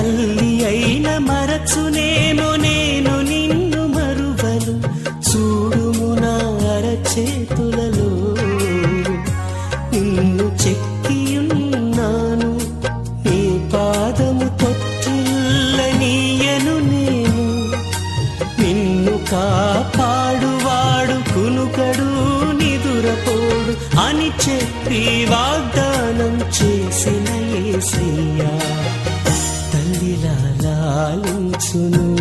తల్లి అయిన మరచునేమో నేను నిన్ను మరువను. చూడుము నా అరచేతులలో నిన్ను చెక్కియున్నాను. నీ పాదము తొట్టిల్లనీయను నేను. నిన్ను కాపాడువాడు కునుకడు నిదురపోడు అని చెప్పి వాగ్దానం చేసిన యేసయ్యా తల్లిలా లాలించును.